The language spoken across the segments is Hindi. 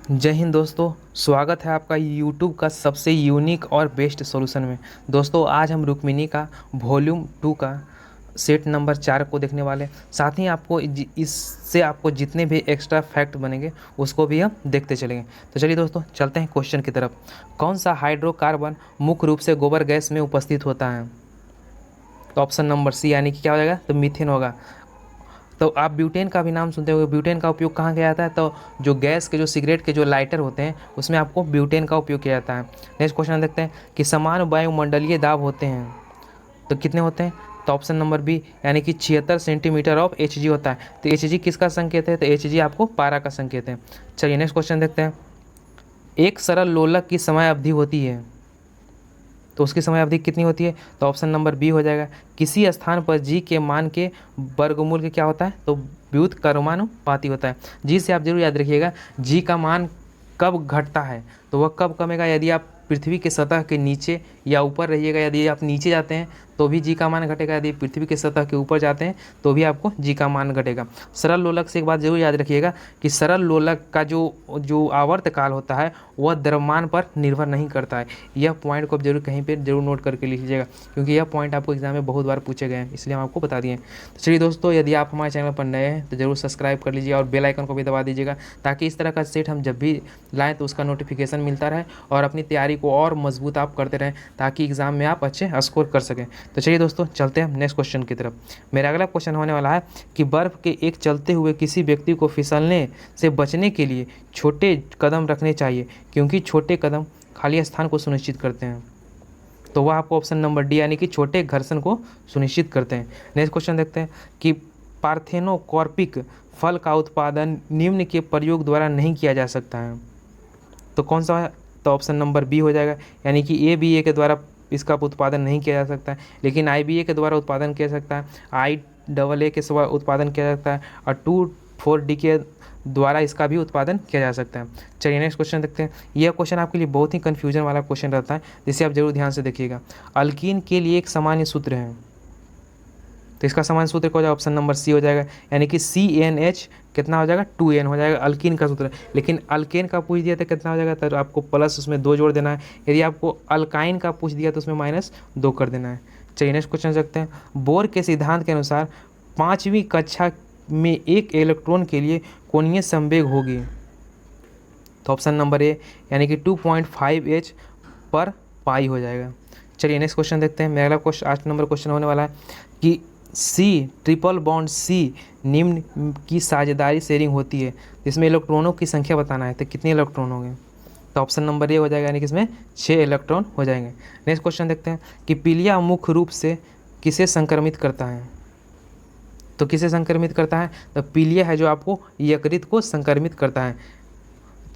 जय हिंद दोस्तों। स्वागत है आपका YouTube का सबसे यूनिक और बेस्ट सॉल्यूशन में। दोस्तों आज हम रुक्मिणी का वॉल्यूम 2 का सेट नंबर 4 को देखने वाले हैं। साथ ही आपको इससे आपको जितने भी एक्स्ट्रा फैक्ट बनेंगे उसको भी हम देखते चलेंगे। तो चलिए दोस्तों चलते हैं क्वेश्चन की तरफ। कौन सा हाइड्रोकार्बन मुख्य रूप से गोबर गैस में उपस्थित होता है? तो ऑप्शन नंबर सी यानी कि क्या हो जाएगा, तो मीथेन होगा। तो आप ब्यूटेन का भी नाम सुनते होंगे। ब्यूटेन का उपयोग कहाँ किया जाता है? तो जो गैस के जो सिगरेट के जो लाइटर होते हैं उसमें आपको ब्यूटेन का उपयोग किया जाता है। नेक्स्ट क्वेश्चन देखते हैं कि समान वायुमंडलीय दाब होते हैं तो कितने होते हैं? तो ऑप्शन नंबर बी यानी कि 76 सेंटीमीटर ऑफ Hg होता है। तो Hg किसका संकेत है? तो Hg आपको पारा का संकेत है। चलिए नेक्स्ट क्वेश्चन देखते हैं। एक सरल लोलक की समय अवधि होती है तो उसकी समय अवधि कितनी होती है? तो ऑप्शन नंबर बी हो जाएगा। किसी स्थान पर जी के मान के वर्गमूल के क्या होता है? तो व्युत्क्रमानुपाती होता है। जी से आप जरूर याद रखिएगा, जी का मान कब घटता है तो वह कब कमेगा? यदि आप पृथ्वी के सतह के नीचे या ऊपर रहिएगा। यदि आप नीचे जाते हैं तो भी जी का मान घटेगा, यदि पृथ्वी के सतह के ऊपर जाते हैं तो भी आपको जी का मान घटेगा। सरल लोलक से एक बात जरूर याद रखिएगा कि सरल लोलक का जो जो आवर्त काल होता है वह द्रव्यमान पर निर्भर नहीं करता है। यह पॉइंट को आप जरूर कहीं पर जरूर नोट करके लिख लीजिएगा, क्योंकि यह पॉइंट आपको एग्जाम में बहुत बार पूछे गए हैं, इसलिए हम आपको बता दिए। तो चलिए दोस्तों, यदि आप हमारे चैनल पर नए हैं तो जरूर सब्सक्राइब कर लीजिए और बेल आइकन को भी दबा दीजिएगा, ताकि इस तरह का सेट हम जब भी लाएँ तो उसका नोटिफिकेशन मिलता रहे और अपनी तैयारी को और मजबूत आप करते रहें, ताकि एग्ज़ाम में आप अच्छे स्कोर कर सकें। तो चलिए दोस्तों चलते हैं नेक्स्ट क्वेश्चन की तरफ। मेरा अगला क्वेश्चन होने वाला है कि बर्फ़ के एक चलते हुए किसी व्यक्ति को फिसलने से बचने के लिए छोटे कदम रखने चाहिए, क्योंकि छोटे कदम खाली स्थान को सुनिश्चित करते हैं। तो वह आपको ऑप्शन नंबर डी यानी कि छोटे घर्षण को सुनिश्चित करते हैं। नेक्स्ट क्वेश्चन देखते हैं कि पार्थेनोकॉर्पिक फल का उत्पादन निम्न के प्रयोग द्वारा नहीं किया जा सकता है। तो कौन सा है? तो ऑप्शन नंबर बी हो जाएगा, यानी कि ABA के द्वारा इसका उत्पादन नहीं किया जा सकता है, लेकिन IBA के द्वारा उत्पादन किया जा सकता है, IAA के उत्पादन किया जा सकता है और 2,4-D के द्वारा इसका भी उत्पादन किया जा सकता है। चलिए नेक्स्ट क्वेश्चन देखते हैं। यह क्वेश्चन आपके लिए बहुत ही कन्फ्यूजन वाला क्वेश्चन रहता है, जिसे आप जरूर ध्यान से देखिएगा। अल्कीन के लिए एक सामान्य सूत्र है, तो इसका सामान्य सूत्र क्या हो जाएगा? ऑप्शन नंबर सी हो जाएगा, यानी कि CnH कितना हो जाएगा? 2n हो जाएगा अल्कीन का सूत्र। लेकिन अल्केन का पूछ दिया तो कितना हो जाएगा? तो आपको प्लस उसमें 2 जोड़ देना है। यदि आपको अल्काइन का पूछ दिया तो उसमें -2 कर देना है। चलिए नेक्स्ट क्वेश्चन देखते हैं। बोर के सिद्धांत के अनुसार 5वीं कक्षा में एक इलेक्ट्रॉन के लिए कोणीय संवेग होगी। तो ऑप्शन नंबर ए यानी कि 2.5 H पर पाई हो जाएगा। चलिए नेक्स्ट क्वेश्चन देखते हैं। मेरा अगला क्वेश्चन 8 नंबर क्वेश्चन होने वाला है कि ट्रिपल बॉन्ड C निम्न की साझेदारी शेयरिंग होती है, जिसमें इलेक्ट्रॉनों की संख्या बताना है, तो कितने इलेक्ट्रॉन होंगे? तो ऑप्शन नंबर ए हो जाएगा, यानी कि इसमें 6 इलेक्ट्रॉन हो जाएंगे। नेक्स्ट क्वेश्चन देखते हैं कि पीलिया मुख्य रूप से किसे संक्रमित करता है? तो किसे संक्रमित करता है? तो पीलिया है जो आपको यकृत को संक्रमित करता है।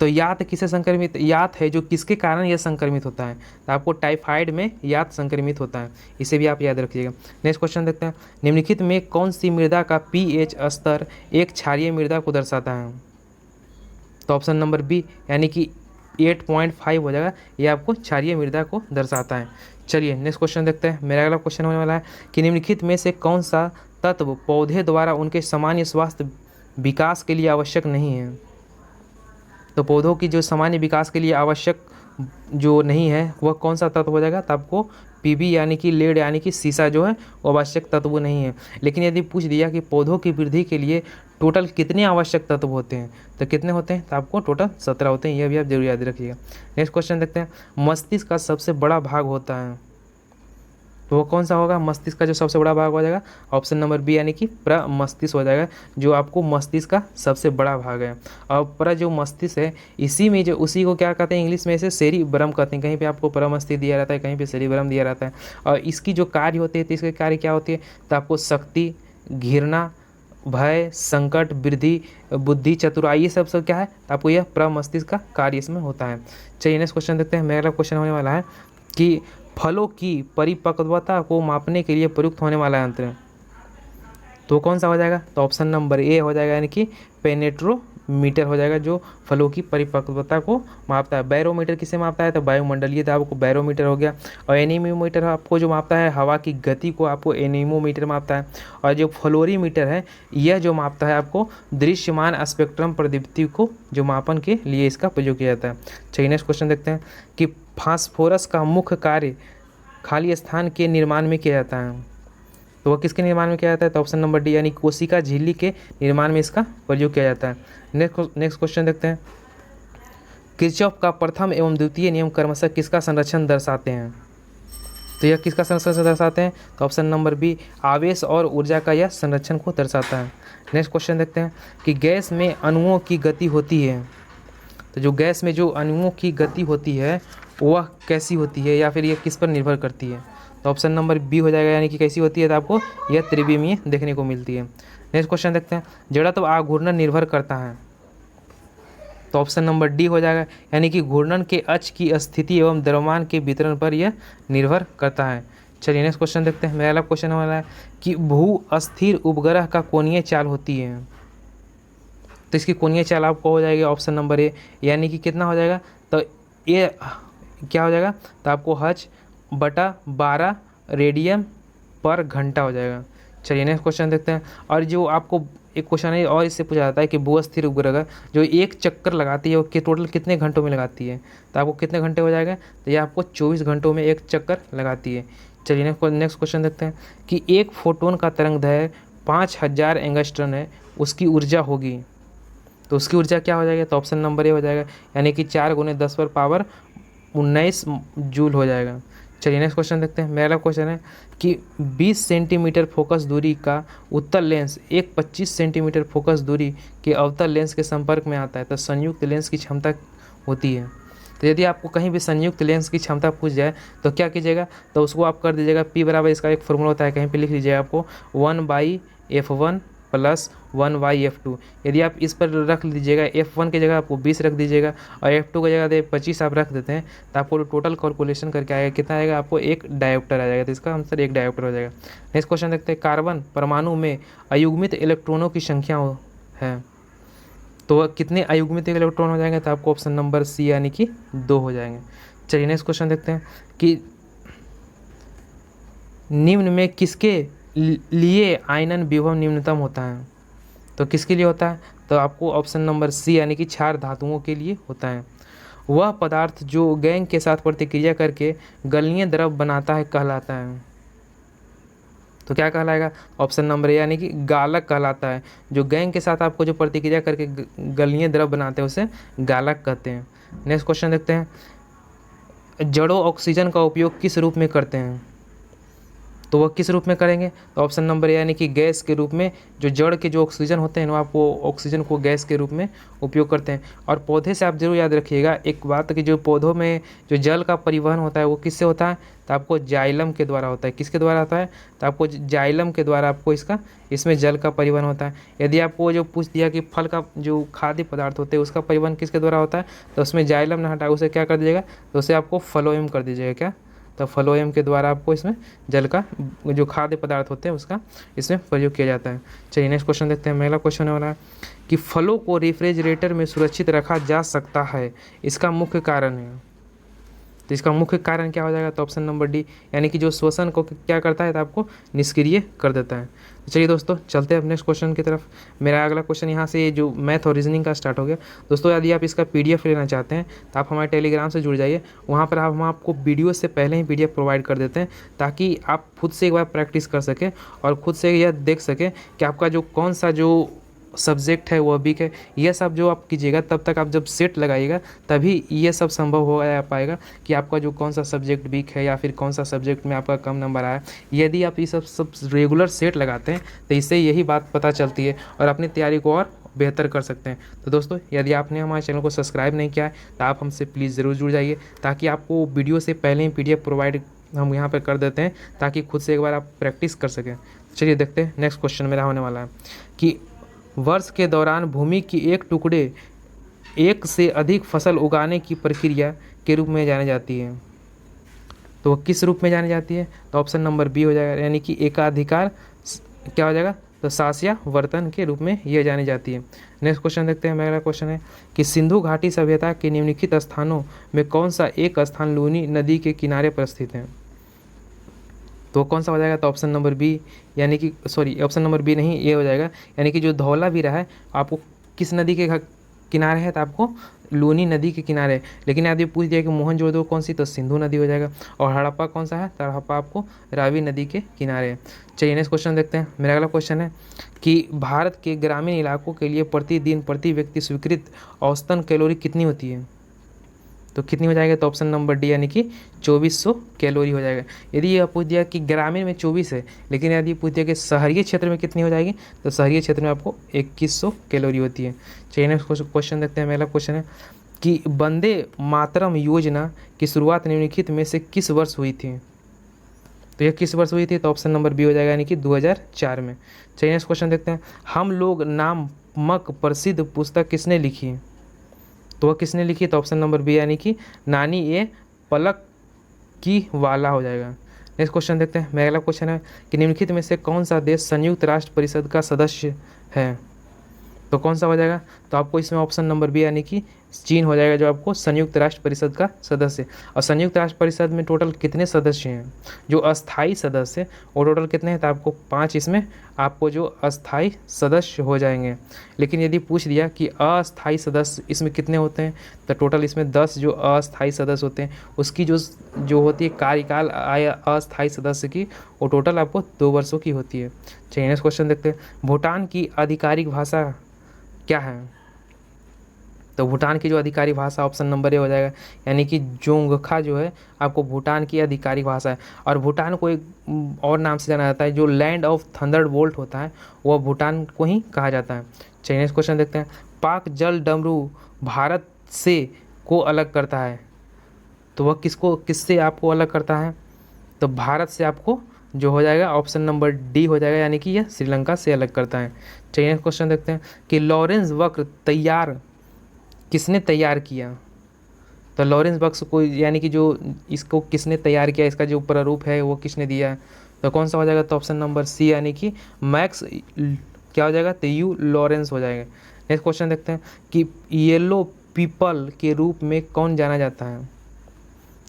तो यात किसे संक्रमित, यात है जो किसके कारण यह संक्रमित होता है? तो आपको टाइफाइड में यात संक्रमित होता है, इसे भी आप याद रखिएगा। नेक्स्ट क्वेश्चन देखते हैं। निम्नलिखित में कौन सी मृदा का pH स्तर एक क्षारीय मृदा को दर्शाता है? तो ऑप्शन नंबर बी यानी कि 8.5 हो जाएगा, यह आपको क्षारीय मृदा को दर्शाता है। चलिए नेक्स्ट क्वेश्चन देखते हैं। मेरा अगला क्वेश्चन होने वाला है कि निम्नलिखित में से कौन सा तत्व पौधे द्वारा उनके सामान्य स्वास्थ्य विकास के लिए आवश्यक नहीं है? तो पौधों की जो सामान्य विकास के लिए आवश्यक जो नहीं है वह कौन सा तत्व हो जाएगा? तो आपको PB यानी कि लेड यानी कि सीसा जो है वो आवश्यक तत्व नहीं है। लेकिन यदि पूछ दिया कि पौधों की वृद्धि के लिए टोटल कितने आवश्यक तत्व होते हैं, तो कितने होते हैं? तो आपको टोटल 17 होते हैं, यह भी आप जरूर याद रखिएगा। नेक्स्ट क्वेश्चन देखते हैं। मस्तिष्क का सबसे बड़ा भाग होता है, तो वो कौन सा होगा? मस्तिष्क का जो सबसे बड़ा भाग हो जाएगा ऑप्शन नंबर बी यानी कि प्रमस्तिष्क हो जाएगा, जो आपको मस्तिष्क का सबसे बड़ा भाग है। और प्र जो मस्तिष्क है इसी में जो उसी को क्या कहते हैं इंग्लिश में इसे सेरिब्रम कहते हैं। कहीं पे आपको प्रमस्तिष्क दिया रहता है, कहीं पे सेरिब्रम दिया रहता है। और इसकी जो कार्य होते हैं तो इसके कार्य क्या होती है? तो आपको शक्ति, घृणा, भय, संकट, वृद्धि, बुद्धि, चतुराई, ये सब क्या है? तो आपको यह प्रमस्तिष्क का कार्य इसमें होता है। चलिए नेक्स्ट क्वेश्चन देखते हैं। मेरा अगला क्वेश्चन होने वाला है कि फलों की परिपक्वता को मापने के लिए प्रयुक्त होने वाला यंत्र, तो कौन सा हो जाएगा? तो ऑप्शन नंबर ए हो जाएगा, यानी कि मीटर हो जाएगा, जो फलों की परिपक्वता को मापता है। बैरोमीटर किसे मापता है, तो वायुमंडलीय दाब को बैरोमीटर हो गया। और एनीमोमीटर आपको जो मापता है हवा की गति को, आपको एनीमोमीटर मापता है। और जो फ्लोरीमीटर है यह जो मापता है आपको दृश्यमान स्पेक्ट्रम प्रदीप्ति को जो मापन के लिए इसका प्रयोग किया जाता है। चलिए नेक्स्ट क्वेश्चन देखते हैं कि फास्फोरस का मुख्य कार्य खाली स्थान के निर्माण में किया जाता है। तो वह किसके निर्माण में किया जाता है, तो ऑप्शन नंबर डी यानी कोशिका झिल्ली के निर्माण में इसका प्रयोग किया जाता है। नेक्स्ट क्वेश्चन देखते हैं, किरचॉफ का प्रथम एवं द्वितीय नियम क्रमशः किसका संरक्षण दर्शाते हैं। तो यह किसका संरक्षण दर्शाते हैं, तो ऑप्शन नंबर बी आवेश और ऊर्जा का यह संरक्षण को दर्शाता है। नेक्स्ट क्वेश्चन देखते हैं कि गैस में अणुओं की गति होती है। तो जो गैस में जो अणुओं की गति होती है वह कैसी होती है या फिर यह किस पर निर्भर करती है, तो ऑप्शन नंबर बी हो जाएगा, यानी कि कैसी होती है, तो आपको यह त्रिविमीय देखने को मिलती है। नेक्स्ट क्वेश्चन देखते हैं, जड़त्व आघूर्णन निर्भर करता है। तो ऑप्शन नंबर डी हो जाएगा, यानी कि घूर्णन के अक्ष की स्थिति एवं द्रव्यमान के वितरण पर यह निर्भर करता है। चलिए नेक्स्ट क्वेश्चन देखते हैं। मेरा अगला क्वेश्चन वाला है कि भू अस्थिर उपग्रह का कोणीय चाल होती है। तो इसकी कोणीय चाल आपको हो जाएगी ऑप्शन नंबर ए, यानी कि कितना हो जाएगा, तो ये क्या हो जाएगा, तो आपको H/12 रेडियन पर घंटा हो जाएगा। चलिए नेक्स्ट क्वेश्चन देखते हैं। और जो आपको एक क्वेश्चन है और इससे पूछा जाता है कि भू अस्थिर उपग्रह जो एक चक्कर लगाती है वो टोटल कितने घंटों में लगाती है, तो आपको कितने घंटे हो जाएगा, तो ये आपको 24 घंटों में एक चक्कर लगाती है। चलिए नेक्स्ट क्वेश्चन देखते हैं कि एक फोटोन का तरंग दैर्घ्य 5000 एंगस्ट्रॉन है, उसकी ऊर्जा होगी। तो उसकी ऊर्जा क्या हो जाएगा, तो ऑप्शन नंबर ए हो जाएगा, यानी कि 4 × 10⁻19 जूल हो जाएगा। चलिए नेक्स्ट क्वेश्चन देखते हैं। मेरा क्वेश्चन है कि 20 सेंटीमीटर फोकस दूरी का उत्तल लेंस एक 25 सेंटीमीटर फोकस दूरी के अवतल लेंस के संपर्क में आता है, तो संयुक्त लेंस की क्षमता होती है। तो यदि आपको कहीं भी संयुक्त लेंस की क्षमता पूछ जाए तो क्या कीजिएगा, तो उसको आप कर दीजिएगा P बराबर, इसका एक फॉर्मूला होता है, कहीं पे लिख लीजिएगा आपको 1/f1 + 1/f2। यदि आप इस पर रख लीजिएगा f1 की जगह आपको 20 रख दीजिएगा और f2 की जगह 25 आप रख देते हैं, तो आपको टोटल कैलकुलेशन करके आएगा कितना आएगा, आपको एक डायोप्टर आ जाएगा। तो इसका आंसर एक डायोप्टर हो जाएगा। नेक्स्ट क्वेश्चन देखते हैं, कार्बन परमाणु में अयुग्मित इलेक्ट्रॉनों की संख्या है, तो वह कितने अयुग्मित इलेक्ट्रॉन हो जाएंगे, तो आपको ऑप्शन नंबर सी यानी कि 2 हो जाएंगे। चलिए नेक्स्ट क्वेश्चन देखते हैं कि निम्न में किसके लिए आयनन विभव निम्नतम होता है। तो किसके लिए होता है, तो आपको ऑप्शन नंबर सी यानी कि क्षार धातुओं के लिए होता है। वह पदार्थ जो गैंग के साथ प्रतिक्रिया करके गलनीय द्रव बनाता है कहलाता है। तो क्या कहलाएगा, ऑप्शन नंबर ए यानी कि गालक कहलाता है। जो गैंग के साथ आपको जो प्रतिक्रिया करके गलनीय द्रव बनाते हैं उसे गालक कहते हैं। नेक्स्ट क्वेश्चन देखते हैं, जड़ों ऑक्सीजन का उपयोग किस रूप में करते हैं। तो वह किस रूप में करेंगे, तो ऑप्शन नंबर ए यानी कि गैस के रूप में। जो जड़ के जो ऑक्सीजन होते हैं वो आपको ऑक्सीजन को गैस के रूप में उपयोग करते हैं। और पौधे से आप जरूर याद रखिएगा एक बात कि जो पौधों में जो जल का परिवहन होता है वो किससे होता है, तो आपको जाइलम के द्वारा होता है। किसके द्वारा होता है, तो आपको जाइलम के द्वारा आपको इसमें जल का परिवहन होता है। यदि आपको जो पूछ दिया कि फल का जो खाद्य पदार्थ होते हैं उसका परिवहन किसके द्वारा होता है, तो उसमें जाइलम ना हटा उसे क्या कर दीजिएगा, तो उसे आपको फ्लोएम कर दीजिएगा। क्या, तो फ्लोएम के द्वारा आपको इसमें जल का जो खाद्य पदार्थ होते हैं उसका इसमें प्रयोग किया जाता है। चलिए नेक्स्ट क्वेश्चन देखते हैं। पहला क्वेश्चन होने वाला है कि फलों को रेफ्रिजरेटर में सुरक्षित रखा जा सकता है, इसका मुख्य कारण है। तो इसका मुख्य कारण क्या हो जाएगा, तो ऑप्शन नंबर डी यानी कि जो श्वसन को क्या करता है, तो आपको निष्क्रिय कर देता है। तो चलिए दोस्तों चलते हैं नेक्स्ट क्वेश्चन की तरफ। मेरा अगला क्वेश्चन यहाँ से जो मैथ और रीजनिंग का स्टार्ट हो गया। दोस्तों यदि आप इसका PDF लेना चाहते हैं तो आप हमारे टेलीग्राम से जुड़ जाइए। वहाँ पर हम आपको वीडियो से पहले ही PDF प्रोवाइड कर देते हैं ताकि आप खुद से एक बार प्रैक्टिस कर सकें और खुद से यह देख सकें कि आपका जो कौन सा जो सब्जेक्ट है वो वीक है। यह सब जो आप कीजिएगा तब तक आप जब सेट लगाइएगा तभी ये सब संभव हो पाएगा कि आपका जो कौन सा सब्जेक्ट वीक है या फिर कौन सा सब्जेक्ट में आपका कम नंबर आया। यदि आप ये सब रेगुलर सेट लगाते हैं तो इससे यही बात पता चलती है और अपनी तैयारी को और बेहतर कर सकते हैं। तो दोस्तों यदि आपने हमारे चैनल को सब्सक्राइब नहीं किया है तो आप हमसे प्लीज़ ज़रूर जुड़ जाइए ताकि आपको वीडियो से पहले ही PDF प्रोवाइड हम यहाँ पर कर देते हैं ताकि खुद से एक बार आप प्रैक्टिस कर सकें। चलिए देखते हैं नेक्स्ट क्वेश्चन मेरा होने वाला है कि वर्ष के दौरान भूमि की एक टुकड़े एक से अधिक फसल उगाने की प्रक्रिया के रूप में जानी जाती है। तो वह किस रूप में जानी जाती है, तो ऑप्शन नंबर बी हो जाएगा यानी कि एकाधिकार क्या हो जाएगा, तो सास्यावर्तन के रूप में यह जानी जाती है। नेक्स्ट क्वेश्चन देखते हैं। अगला क्वेश्चन है कि सिंधु घाटी सभ्यता के निम्नलिखित स्थानों में कौन सा एक स्थान लूनी नदी के किनारे पर स्थित है? तो कौन सा हो जाएगा? तो ऑप्शन नंबर बी, यानी कि सॉरी ऑप्शन नंबर बी नहीं, ये हो जाएगा, यानी कि जो धौलावीरा है आपको किस नदी के किनारे है? तो आपको लूनी नदी के किनारे। लेकिन यदि पूछ दिया कि मोहनजोदड़ो कौन सी, तो सिंधु नदी हो जाएगा। और हड़प्पा कौन सा है? तो हड़प्पा आपको रावी नदी के किनारे है। चलिए नेक्स्ट क्वेश्चन देखते हैं। मेरा अगला क्वेश्चन है कि भारत के ग्रामीण इलाकों के लिए प्रतिदिन प्रति व्यक्ति स्वीकृत औसतन कैलोरी कितनी होती है? तो कितनी हो जाएगा? तो ऑप्शन नंबर डी, यानी कि 2400 कैलोरी हो जाएगा। यदि ये पूछ दिया कि ग्रामीण में 24 है, लेकिन यदि पूछ दिया कि शहरी क्षेत्र में कितनी हो जाएगी, तो शहरी क्षेत्र में आपको 2100 कैलोरी होती है। चलिए नेक्स्ट क्वेश्चन देखते हैं। पहला क्वेश्चन है कि वंदे मातरम योजना की शुरुआत निम्नलिखित में से किस वर्ष हुई थी? तो यह किस वर्ष हुई थी? तो ऑप्शन नंबर बी हो जाएगा, यानी कि 2004 में। चलिए नेक्स्ट क्वेश्चन देखते हैं। हम लोग नामक प्रसिद्ध पुस्तक किसने लिखी है? तो वह किसने लिखी? तो ऑप्शन नंबर बी, यानी कि नानी ए पलक की वाला हो जाएगा। नेक्स्ट क्वेश्चन देखते हैं। मेरा अगला क्वेश्चन है कि निम्नलिखित में से कौन सा देश संयुक्त राष्ट्र परिषद का सदस्य है? तो कौन सा हो जाएगा? तो आपको इसमें ऑप्शन नंबर बी, यानी कि चीन हो जाएगा, जो आपको संयुक्त राष्ट्र परिषद का सदस्य। और संयुक्त राष्ट्र परिषद में टोटल कितने सदस्य हैं? जो अस्थाई सदस्य, वो टोटल कितने हैं? तो आपको 5 इसमें आपको जो अस्थाई सदस्य हो जाएंगे। लेकिन यदि पूछ दिया कि अस्थाई सदस्य इसमें कितने होते हैं, तो टोटल इसमें 10 जो अस्थाई सदस्य होते हैं, उसकी जो होती है कार्यकाल अस्थाई सदस्य की, वो टोटल आपको 2 वर्षों की होती है। चलिए नेक्स्ट क्वेश्चन देखते हैं। भूटान की आधिकारिक भाषा क्या है? तो भूटान की जो आधिकारिक भाषा ऑप्शन नंबर ए हो जाएगा, यानी कि जोंगखा जो है आपको भूटान की आधिकारिक भाषा है। और भूटान को एक और नाम से जाना जाता है, जो लैंड ऑफ थंडरबोल्ट होता है, वह भूटान को ही कहा जाता है। चलिए नेक्स्ट क्वेश्चन देखते हैं। पाक जल डमरू भारत से को अलग करता है, तो वह किससे आपको अलग करता है? तो भारत से आपको जो हो जाएगा ऑप्शन नंबर डी हो जाएगा, यानी कि यह श्रीलंका से अलग करता है। चलिए नेक्स्ट क्वेश्चन देखते हैं कि लॉरेंस वक्र किसने तैयार किया? तो लॉरेंस वक्र को, यानी कि जो इसको किसने तैयार किया, इसका जो प्रारूप है वो किसने दिया है? तो कौन सा हो जाएगा? तो ऑप्शन नंबर सी, यानी कि मैक्स क्या हो जाएगा? तो यू लॉरेंस हो जाएगा। नेक्स्ट क्वेश्चन देखते हैं कि येलो पीपल के रूप में कौन जाना जाता है?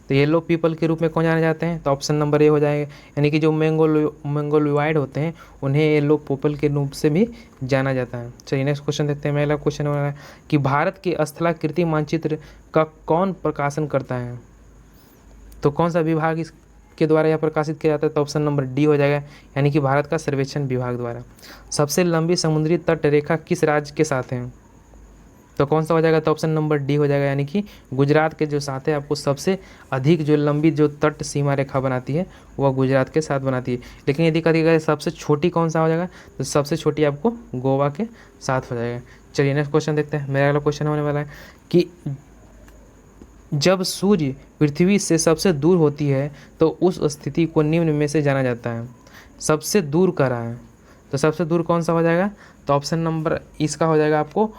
तो येलो पीपल के रूप में कौन जाने जाते हैं? तो ऑप्शन नंबर ए हो जाएगा, यानी कि जो मंगोलॉयड होते हैं उन्हें येलो पीपल के रूप से भी जाना जाता है। चलिए नेक्स्ट क्वेश्चन देखते हैं। पहला क्वेश्चन हो रहा है कि भारत के स्थलाकृति मानचित्र का कौन प्रकाशन करता है? तो कौन सा विभाग इसके द्वारा यह प्रकाशित किया जाता है? तो ऑप्शन नंबर डी हो जाएगा, यानी कि भारत का सर्वेक्षण विभाग द्वारा। सबसे लंबी समुद्री तट रेखा किस राज्य के साथ है? तो कौन सा हो जाएगा? तो ऑप्शन नंबर डी हो जाएगा, यानी कि गुजरात के जो साथ है आपको सबसे अधिक जो लंबी जो तट सीमा रेखा बनाती है वह गुजरात के साथ बनाती है। लेकिन यदि कहिएगा सबसे छोटी कौन सा हो जाएगा, तो सबसे छोटी आपको गोवा के साथ हो जाएगा। चलिए नेक्स्ट क्वेश्चन देखते हैं। मेरा अगला क्वेश्चन होने वाला है कि जब सूर्य पृथ्वी से सबसे दूर होती है तो उस स्थिति को निम्न में से जाना जाता है। सबसे दूर कर रहा है, तो सबसे दूर कौन सा हो जाएगा? तो ऑप्शन नंबर इसका हो जाएगा आपको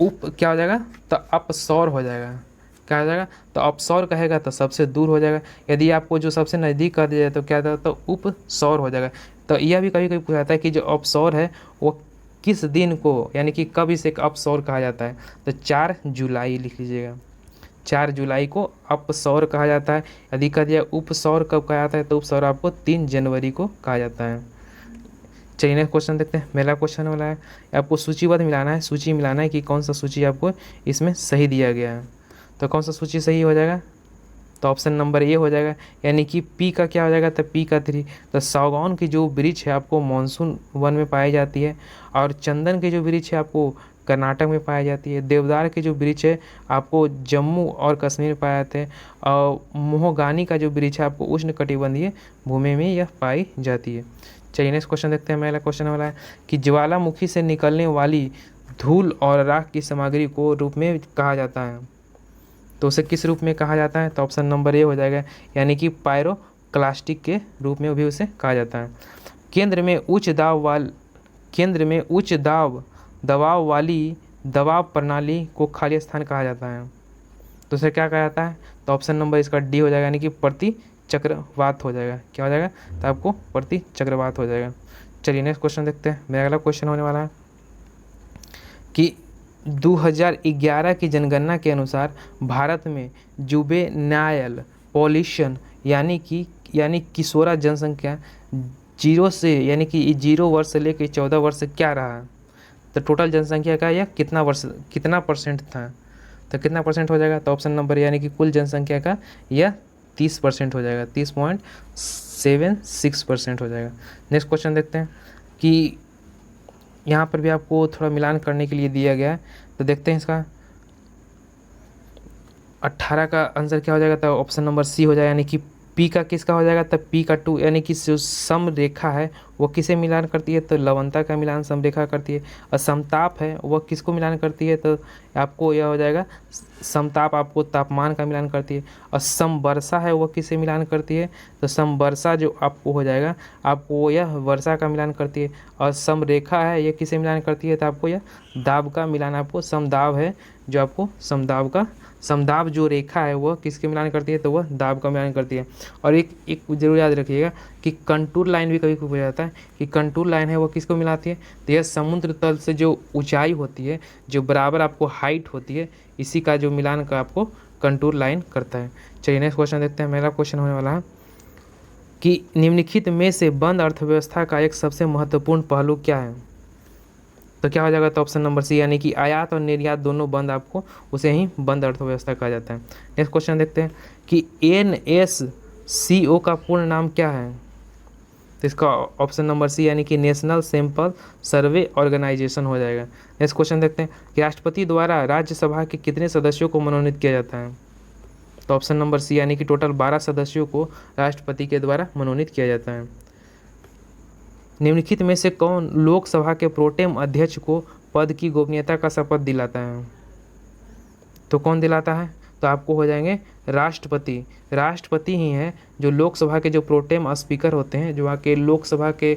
क्या हो जाएगा? तो अपसौर हो जाएगा। क्या हो जाएगा? तो अपसौर कहेगा तो सबसे दूर हो जाएगा। यदि आपको जो सबसे नज़दीक कर दिया जाए तो क्या होता है? तो उपसौर हो जाएगा। तो यह भी कभी कभी पूछाता है कि जो अपसौर है वो किस दिन को, यानी कि कब इसे अपसौर कहा जाता है? तो 4 जुलाई लिख लीजिएगा। 4 जुलाई को अपसौर कहा जाता है। यदि कह दिया उपसौर कब कहा जाता है, तो उपसौर आपको 3 जनवरी को कहा जाता है। चलिए नेक्स्ट क्वेश्चन देखते हैं। मेरा क्वेश्चन वाला है आपको सूचीबद्ध मिलाना है, सूची मिलाना है कि कौन सा सूची आपको इसमें सही दिया गया है। तो कौन सा सूची सही हो जाएगा? तो ऑप्शन नंबर ए हो जाएगा, यानी कि पी का क्या हो जाएगा? तो पी का 3। तो सागौन की जो वृक्ष है आपको मानसून वन में पाई जाती है, और चंदन की जो वृक्ष है आपको कर्नाटक में पाई जाती है। देवदार की जो वृक्ष है आपको जम्मू और कश्मीर में पाए जाते हैं। और मोहगानी का जो वृक्ष है आपको उष्णकटिबंधीय भूमि में यह पाई जाती है। चलिए नेक्स्ट क्वेश्चन देखते हैं। मेरा क्वेश्चन वाला है कि ज्वालामुखी से निकलने वाली धूल और राख की सामग्री को रूप में कहा जाता है, तो उसे किस रूप में कहा जाता है? तो ऑप्शन नंबर ए हो जाएगा, यानी कि पायरोक्लास्टिक के रूप में भी उसे कहा जाता है। केंद्र में उच्च दबाव वाली दबाव प्रणाली को खाली स्थान कहा जाता है, तो उसे क्या कहा जाता है? तो ऑप्शन नंबर इसका डी हो जाएगा, यानी कि प्रति चक्रवात हो जाएगा। क्या हो जाएगा? तो आपको प्रति चक्रवात हो जाएगा। चलिए नेक्स्ट क्वेश्चन देखते हैं। मेरा अगला क्वेश्चन होने वाला है कि 2011 की जनगणना के अनुसार भारत में जुवेनाइल पॉपुलेशन यानी किशोरा जनसंख्या जीरो से यानी कि 0 वर्ष से लेकर 14 वर्ष से क्या रहा? तो टोटल जनसंख्या का यह कितना परसेंट था? तो कितना परसेंट हो जाएगा? तो ऑप्शन नंबर यानी कि कुल जनसंख्या का यह 30% हो जाएगा, 30.76% हो जाएगा। नेक्स्ट क्वेश्चन देखते हैं कि यहाँ पर भी आपको थोड़ा मिलान करने के लिए दिया गया है, तो देखते हैं इसका 18 का आंसर क्या हो जाएगा? तो ऑप्शन नंबर सी हो जाएगा, यानी कि पी का किसका हो जाएगा? तब पी का 2, यानी कि जो सम रेखा है वो किसे मिलान करती है? तो लवणता का मिलान सम रेखा करती है। और समताप है वह किसको मिलान करती है? तो आपको यह हो जाएगा समताप आपको तापमान का मिलान करती है। और समवर्षा है वह किसे मिलान करती है? तो समवर्षा जो आपको हो जाएगा आपको यह वर्षा का मिलान करती है। और समरेखा है यह किसे मिलान करती है? तो आपको यह दाब का मिलान, आपको समदाब है जो आपको समदाब जो रेखा है वह किसके मिलान करती है? तो वह दाब का मिलान करती है। और एक जरूर याद रखिएगा कि कंटूर लाइन भी कभी कभी हो जाता है कि कंटूर लाइन है वो किसको मिलाती है? तो यह समुद्र तल से जो ऊंचाई होती है, जो बराबर आपको हाइट होती है, इसी का जो मिलान का आपको कंटूर लाइन करता है। चलिए नेक्स्ट क्वेश्चन देखते हैं। मेरा क्वेश्चन होने वाला है कि निम्नलिखित में से बंद अर्थव्यवस्था का एक सबसे महत्वपूर्ण पहलू क्या है? तो क्या हो जाएगा? तो ऑप्शन नंबर सी, यानी कि आयात और निर्यात दोनों बंद, आपको उसे ही बंद अर्थव्यवस्था कहा जाता है। नेक्स्ट क्वेश्चन देखते हैं कि NSCO का पूर्ण नाम क्या है? तो इसका ऑप्शन नंबर सी, यानी कि नेशनल सैंपल सर्वे ऑर्गेनाइजेशन हो जाएगा। नेक्स्ट क्वेश्चन देखते हैं कि राष्ट्रपति द्वारा राज्यसभा के कितने सदस्यों को मनोनीत किया जाता है? तो ऑप्शन नंबर सी, यानी कि टोटल 12 सदस्यों को राष्ट्रपति के द्वारा मनोनीत किया जाता है। निम्नलिखित में से कौन लोकसभा के प्रोटेम अध्यक्ष को पद की गोपनीयता का शपथ दिलाता है? तो कौन दिलाता है? तो आपको हो जाएंगे राष्ट्रपति ही हैं जो लोकसभा के जो प्रोटेम स्पीकर होते हैं, जो आके लोकसभा के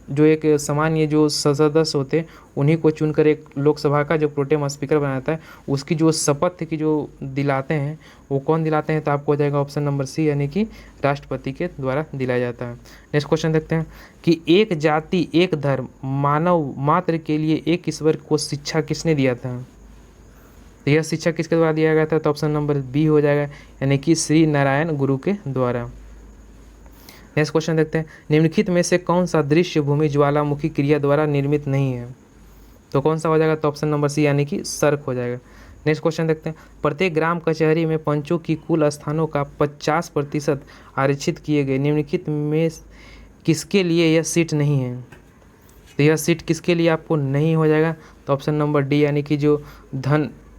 जो एक सामान्य जो सदस्य होते हैं उन्हीं को चुनकर एक लोकसभा का जो प्रोटेम स्पीकर बनाता है, उसकी जो शपथ की जो दिलाते हैं वो कौन दिलाते हैं? तो आपको हो जाएगा ऑप्शन नंबर सी, यानी कि राष्ट्रपति के द्वारा दिलाया जाता है। नेक्स्ट क्वेश्चन देखते हैं कि एक जाति एक धर्म मानव मात्र के लिए एक ईश्वर को शिक्षा किसने दिया था? तो यह शिक्षा किसके द्वारा दिया गया था? तो ऑप्शन नंबर बी हो जाएगा, यानी कि श्री नारायण गुरु के द्वारा। नेक्स्ट क्वेश्चन देखते हैं निम्नलिखित में से कौन सा दृश्य भूमि ज्वालामुखी क्रिया द्वारा निर्मित नहीं है? तो कौन सा हो जाएगा? तो ऑप्शन नंबर सी, यानी कि सर्क हो जाएगा। नेक्स्ट क्वेश्चन देखते हैं प्रत्येक ग्राम कचहरी में पंचों की कुल स्थानों का 50% आरक्षित किए गए, निम्नलिखित में किसके लिए यह सीट नहीं है? तो यह सीट किसके लिए आपको नहीं हो जाएगा? तो ऑप्शन नंबर डी, यानी कि जो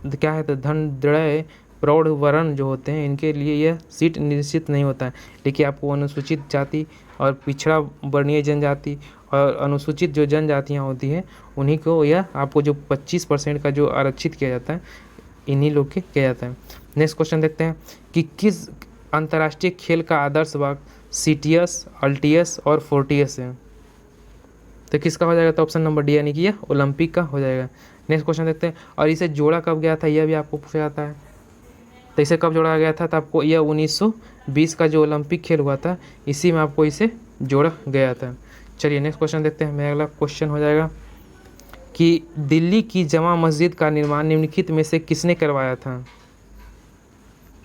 क्या है, तो धनदृढ़ प्रौढ़ वर्ण जो होते हैं इनके लिए यह सीट निश्चित नहीं होता है। लेकिन आपको अनुसूचित जाति और पिछड़ा वर्णीय जनजाति और अनुसूचित जो जनजातियाँ होती हैं उन्हीं को यह आपको जो 25% का जो आरक्षित किया जाता है इन्हीं लोग के किया जाता है। नेक्स्ट क्वेश्चन देखते हैं कि किस अंतर्राष्ट्रीय खेल का आदर्श भाग सीटीएस, अल्टीएस और फोर्टियस है? तो किसका हो जाएगा? तो ऑप्शन नंबर डी, यानी कि यह ओलंपिक का हो जाएगा। नेक्स्ट क्वेश्चन देखते हैं और इसे जोड़ा कब गया था यह भी आपको पूछा जाता है। तो इसे कब जोड़ा गया था? तो आपको यह 1920 का जो ओलंपिक खेल हुआ था इसी में आपको इसे जोड़ा गया था। चलिए नेक्स्ट क्वेश्चन देखते हैं। मेरा अगला क्वेश्चन हो जाएगा कि दिल्ली की जमा मस्जिद का निर्माण निम्नलिखित में से किसने करवाया था?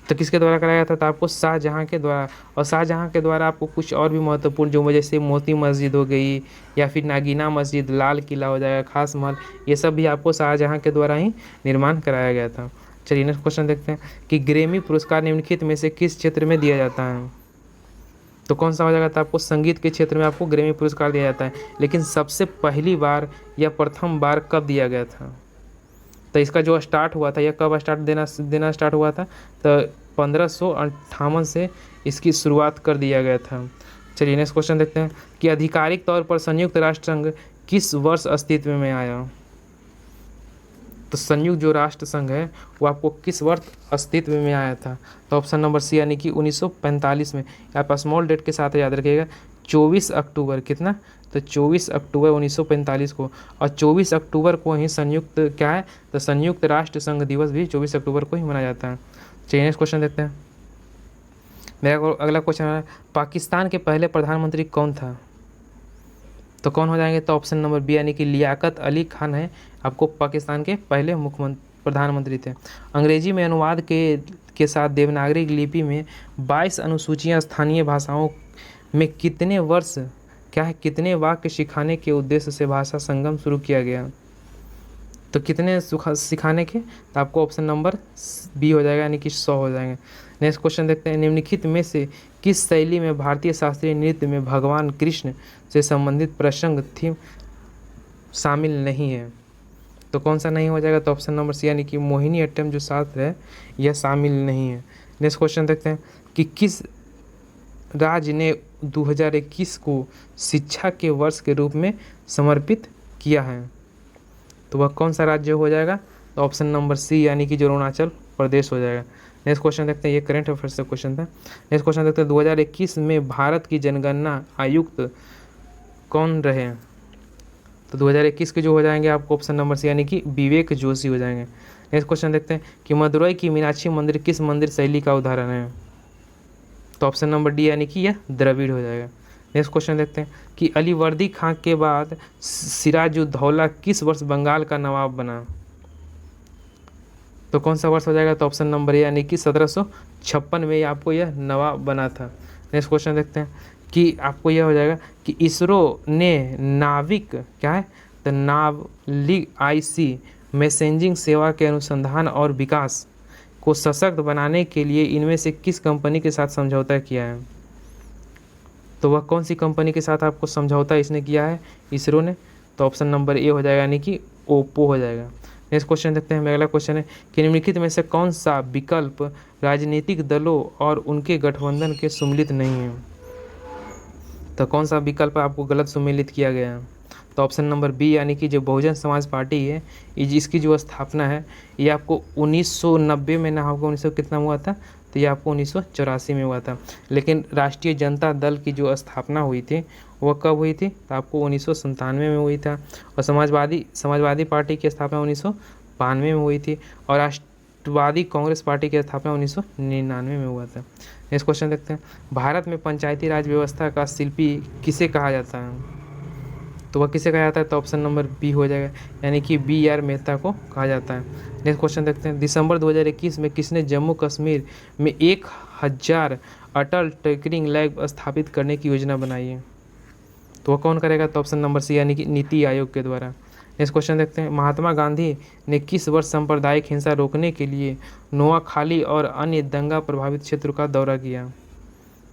तो किसके द्वारा कराया था? तो आपको शाहजहाँ के द्वारा। और शाहजहाँ के द्वारा आपको कुछ और भी महत्वपूर्ण जो जैसे मोती मस्जिद हो गई या फिर नागीना मस्जिद, लाल किला हो जाएगा, खास महल, ये सब भी आपको शाहजहाँ के द्वारा ही निर्माण कराया गया था। चलिए नेक्स्ट क्वेश्चन देखते हैं कि ग्रैमी पुरस्कार निम्नलिखित में से किस क्षेत्र में दिया जाता है? तो कौन सा हो जाएगा? तो आपको संगीत के क्षेत्र में आपको ग्रैमी पुरस्कार दिया जाता है। लेकिन सबसे पहली बार या प्रथम बार कब दिया गया था? तो इसका जो स्टार्ट हुआ था, यह कब देना स्टार्ट हुआ था? तो 1558 से इसकी शुरुआत कर दिया गया था। चलिए नेक्स्ट क्वेश्चन देखते हैं कि आधिकारिक तौर पर संयुक्त राष्ट्र संघ किस वर्ष अस्तित्व में आया? तो संयुक्त जो राष्ट्र संघ है वो आपको किस वर्ष अस्तित्व में आया था? तो ऑप्शन नंबर सी, यानी कि 1945 में। आप स्मॉल डेट के साथ याद रखिएगा 24 अक्टूबर कितना? तो 24 अक्टूबर 1945 को। और 24 अक्टूबर को ही संयुक्त क्या है? तो संयुक्त राष्ट्र संघ दिवस भी 24 अक्टूबर को ही मनाया जाता है। चलिए नेक्स्ट क्वेश्चन देखते हैं। मेरा अगला क्वेश्चन है पाकिस्तान के पहले प्रधानमंत्री कौन था? तो कौन हो जाएंगे? तो ऑप्शन नंबर बी यानी कि लियाकत अली खान है, आपको पाकिस्तान के पहले प्रधानमंत्री थे। अंग्रेजी में अनुवाद के साथ देवनागरी लिपि में 22 अनुसूचियां स्थानीय भाषाओं में कितने वाक्य सिखाने के उद्देश्य से भाषा संगम शुरू किया गया? तो कितने सिखाने के? तो आपको ऑप्शन नंबर बी हो जाएगा, यानी कि 100 हो जाएंगे। नेक्स्ट क्वेश्चन देखते हैं, निम्नलिखित में से किस शैली में भारतीय शास्त्रीय नृत्य में भगवान कृष्ण से संबंधित प्रसंग थीम शामिल नहीं है? तो कौन सा नहीं हो जाएगा? तो ऑप्शन नंबर सी यानी कि मोहिनी अट्टम जो शास्त्र है यह शामिल नहीं है। नेक्स्ट क्वेश्चन देखते हैं कि किस राज्य ने 2021 को शिक्षा के वर्ष के रूप में समर्पित किया है? तो वह कौन सा राज्य हो जाएगा? तो ऑप्शन नंबर सी यानी कि जो अरुणाचल प्रदेश हो जाएगा। नेक्स्ट क्वेश्चन देखते हैं, ये करंट अफेयर्स से क्वेश्चन था। नेक्स्ट क्वेश्चन देखते हैं, 2021 में भारत की जनगणना आयुक्त कौन रहे? तो 2021 के जो हो जाएंगे आपको ऑप्शन नंबर सी यानी कि विवेक जोशी हो जाएंगे। नेक्स्ट क्वेश्चन देखते हैं कि मदुरई की मीनाक्षी मंदिर किस मंदिर शैली का उदाहरण है? तो ऑप्शन नंबर डी यानी कि यह द्रविड़ हो जाएगा। नेक्स्ट क्वेश्चन देखते हैं कि अलीवर्दी खां के बाद सिराजुद्दौला किस वर्ष बंगाल का नवाब बना? तो कौन सा वर्ष हो जाएगा? तो ऑप्शन नंबर ए यानी कि 1756 में आपको यह नवाब बना था। नेक्स्ट क्वेश्चन देखते हैं कि आपको यह हो जाएगा कि इसरो ने नाविक क्या है? तो नावलिक IC मैसेजिंग सेवा के अनुसंधान और विकास को सशक्त बनाने के लिए इनमें से किस कंपनी के साथ समझौता किया है? तो वह कौन सी कंपनी के साथ आपको समझौता इसने किया है इसरो ने? तो ऑप्शन नंबर ए हो जाएगा, यानी कि ओप्पो हो जाएगा। नेक्स्ट क्वेश्चन देखते हैं, अगला क्वेश्चन है कि निम्नलिखित में से कौन सा विकल्प राजनीतिक दलों और उनके गठबंधन के सम्मिलित नहीं है? तो कौन सा विकल्प आपको गलत सम्मिलित किया गया है? तो ऑप्शन नंबर बी यानी कि जो बहुजन समाज पार्टी है इसकी जो स्थापना है ये आपको 1990 में ना होगा, 1900 कितना हुआ था? तो ये आपको 1984 में हुआ था। लेकिन राष्ट्रीय जनता दल की जो स्थापना हुई थी वह कब हुई थी? तो आपको 1997 में हुई था। और समाजवादी पार्टी की स्थापना 1992 में हुई थी। और राष्ट्रवादी कांग्रेस पार्टी की स्थापना 1999 में हुआ था। नेक्स्ट क्वेश्चन देखते हैं, भारत में पंचायती राज व्यवस्था का शिल्पी किसे कहा जाता है? तो वह किसे कहा जाता है? तो ऑप्शन नंबर बी हो जाएगा, यानी कि BR मेहता को कहा जाता है। नेक्स्ट क्वेश्चन देखते हैं, दिसंबर 2021 में किसने जम्मू कश्मीर में 1000 अटल टिंकरिंग लैब स्थापित करने की योजना बनाई है? तो वह कौन करेगा? तो ऑप्शन नंबर सी यानी कि नीति आयोग के द्वारा। नेक्स्ट क्वेश्चन देखते हैं, महात्मा गांधी ने किस वर्ष सांप्रदायिक हिंसा रोकने के लिए नोआखाली और अन्य दंगा प्रभावित क्षेत्रों का दौरा किया?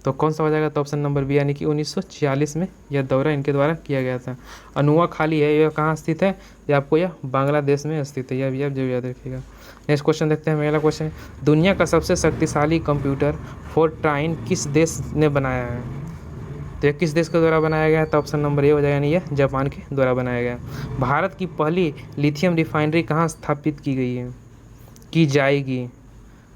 तो कौन सा हो जाएगा? तो ऑप्शन नंबर बी यानी कि 1946 में यह दौरा इनके द्वारा किया गया था। और नोआखाली है यह कहाँ स्थित है? ये आपको यह बांग्लादेश में स्थित है, यह भी आप जरूर याद रखिएगा। नेक्स्ट क्वेश्चन देखते हैं, अगला क्वेश्चन है, दुनिया का सबसे शक्तिशाली कंप्यूटर फोर्ट्राइन किस देश ने बनाया है? तो यह किस देश के द्वारा बनाया गया है? तो ऑप्शन नंबर ए हो जाएगा, यानी यह जापान के द्वारा बनाया गया। भारत की पहली लिथियम रिफाइनरी कहाँ स्थापित की जाएगी?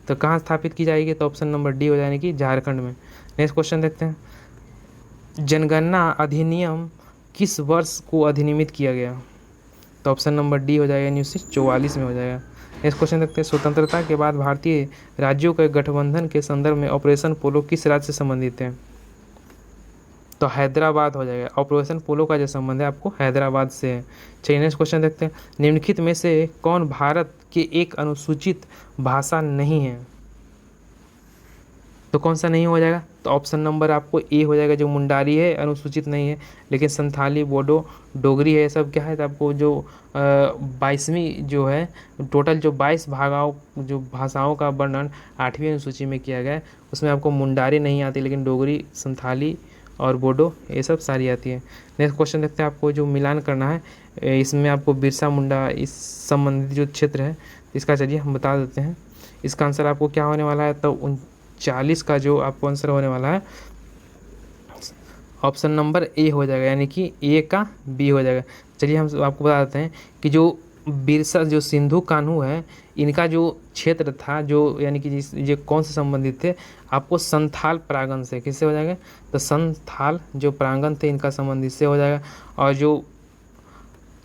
तो कहाँ स्थापित की जाएगी? तो ऑप्शन नंबर डी हो जाएगा, कि झारखंड में। नेक्स्ट क्वेश्चन देखते हैं, जनगणना अधिनियम किस वर्ष को अधिनियमित किया गया? तो ऑप्शन नंबर डी हो जाएगा, 1944 में हो जाएगा। नेक्स्ट क्वेश्चन देखते हैं, स्वतंत्रता के बाद भारतीय राज्यों के गठबंधन के संदर्भ में ऑपरेशन पोलो किस राज्य से संबंधित है? तो हैदराबाद हो जाएगा। ऑपरेशन पोलो का जो संबंध है आपको हैदराबाद से है। चलिए नेक्स्ट क्वेश्चन देखते हैं, निम्नलिखित में से कौन भारत के एक अनुसूचित भाषा नहीं है? तो कौन सा नहीं हो जाएगा? तो ऑप्शन नंबर आपको ए हो जाएगा, जो मुंडारी है अनुसूचित नहीं है। लेकिन संथाली, बोडो, डोगरी है, ये सब क्या है? तो आपको जो 22वीं जो है टोटल जो 22 जो भाषाओं का वर्णन 8वीं अनुसूची में किया गया है, उसमें आपको मुंडारी नहीं आती, लेकिन डोगरी, संथाली और बोडो ये सब सारी आती है। नेक्स्ट क्वेश्चन देखते हैं, आपको जो मिलान करना है इसमें आपको बिरसा मुंडा इस संबंधित जो क्षेत्र है इसका चलिए हम बता देते हैं। इसका आंसर आपको क्या होने वाला है? तो 39 का जो आपको आंसर होने वाला है ऑप्शन नंबर ए हो जाएगा, यानी कि ए का बी हो जाएगा। चलिए हम आपको बता देते हैं कि जो बिरसा जो सिंधु कान्हू है इनका जो क्षेत्र था जो यानी कि ये कौन से संबंधित थे? आपको संथाल प्रांगण से। किससे हो जाएगा? तो संथाल जो प्रांगण थे इनका संबंध इससे हो जाएगा। और जो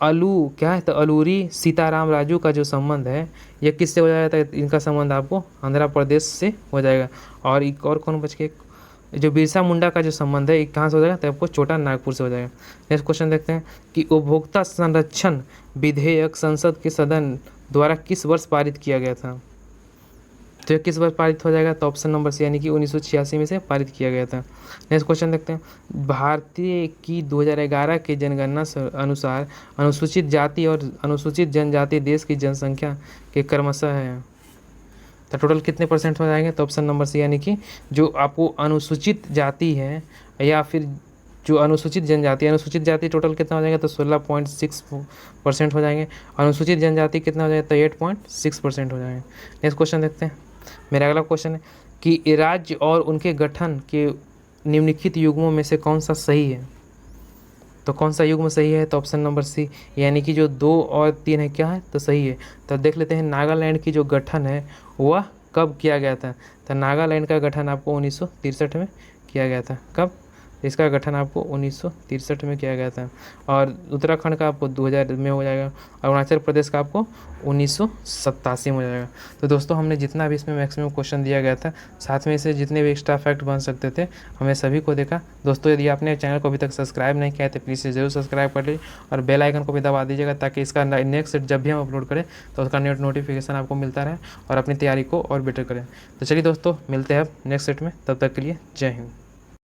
अलू क्या है? तो अलूरी सीताराम राजू का जो संबंध है यह किससे हो जाएगा? तो इनका संबंध आपको आंध्र प्रदेश से हो जाएगा। और एक और कौन बच के जो बिरसा मुंडा का जो संबंध है ये कहाँ से हो जाएगा, तो आपको छोटा नागपुर से हो जाएगा। नेक्स्ट क्वेश्चन देखते हैं कि उपभोक्ता संरक्षण विधेयक संसद के सदन द्वारा किस वर्ष पारित किया गया था। तो ये किस वर्ष पारित हो जाएगा, तो ऑप्शन नंबर सी यानी कि 1986 में से पारित किया गया था। नेक्स्ट क्वेश्चन देखते हैं भारतीय की 2011 के जनगणना अनुसार अनुसूचित जाति और अनुसूचित जनजाति देश की जनसंख्या के क्रमशः है, तो टोटल कितने परसेंट हो जाएंगे, तो ऑप्शन नंबर सी यानी कि जो आपको अनुसूचित जाति है या फिर जो अनुसूचित जाति टोटल कितना हो जाएगा, तो 16.6% हो जाएंगे। अनुसूचित जनजाति कितना हो जाएगा, तो 8.6% हो जाएंगे। नेक्स्ट क्वेश्चन देखते हैं। मेरा अगला क्वेश्चन है कि राज्य और उनके गठन के निम्नलिखित युग्मों में से कौन सा सही है, तो कौन सा युग्म सही है, तो ऑप्शन नंबर सी यानी कि जो 2 और 3 है क्या है, तो सही है। तो देख लेते हैं नागालैंड की जो गठन है वह कब किया गया था, तो नागालैंड का गठन आपको 1963 में किया गया था। कब, इसका गठन आपको 1963 में किया गया था। और उत्तराखंड का आपको 2000 में हो जाएगा, और अरुणाचल प्रदेश का आपको 1987 में हो जाएगा। तो दोस्तों हमने जितना भी इसमें मैक्सिमम क्वेश्चन दिया गया था, साथ में इसे जितने भी एक्स्ट्रा फैक्ट बन सकते थे हमने सभी को देखा। दोस्तों यदि आपने चैनल को अभी तक सब्सक्राइब नहीं किया है तो प्लीज़ ज़रूर सब्सक्राइब कर लीजिए और बेल आइकन को भी दबा दीजिएगा, ताकि इसका नेक्स्ट जब भी हम अपलोड करें तो उसका नोटिफिकेशन आपको मिलता रहे और अपनी तैयारी को और बेटर करें। तो चलिए दोस्तों मिलते हैं अब नेक्स्ट सेट में, तब तक के लिए जय हिंद।